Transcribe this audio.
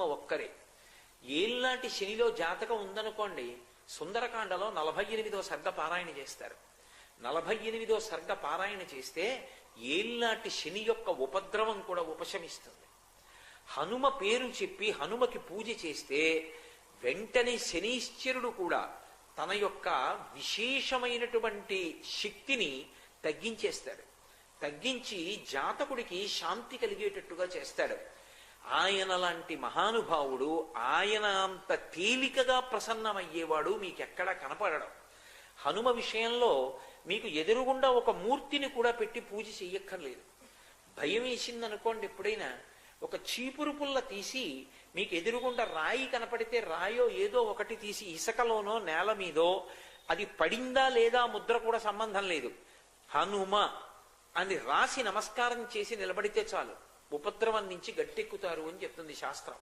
హనుమ ఒక్కరే. ఏళ్ళనాటి శనిలో జాతకం ఉందనుకోండి, సుందరకాండలో 48వ సర్గ పారాయణ చేస్తారు. 48వ సర్గ పారాయణ చేస్తే ఏళ్ళనాటి శని యొక్క ఉపద్రవం కూడా ఉపశమిస్తుంది. హనుమ పేరు చెప్పి హనుమకి పూజ చేస్తే వెంటనే శనీశ్వరుడు కూడా తన యొక్క విశేషమైనటువంటి శక్తిని తగ్గించేస్తాడు. తగ్గించి జాతకుడికి శాంతి కలిగేటట్టుగా చేస్తాడు. ఆయన లాంటి మహానుభావుడు, ఆయన అంత తేలికగా ప్రసన్నమయ్యేవాడు మీకెక్కడా కనపడడం. హనుమ విషయంలో మీకు ఎదురుగుండా ఒక మూర్తిని కూడా పెట్టి పూజ చెయ్యక్కర్లేదు. భయం వేసిందనుకోండి, ఎప్పుడైనా ఒక చీపురు పుల్ల తీసి మీకు ఎదురుగుండా రాయి కనపడితే రాయో ఏదో ఒకటి తీసి ఇసుకలోనో నేల మీదో అది పడిందా లేదా ముద్ర కూడా సంబంధం లేదు, హనుమ అని రాసి నమస్కారం చేసి నిలబడితే చాలు, ఉపద్రవం నుంచి గట్టెక్కుతారు అని చెప్తుంది శాస్త్రం.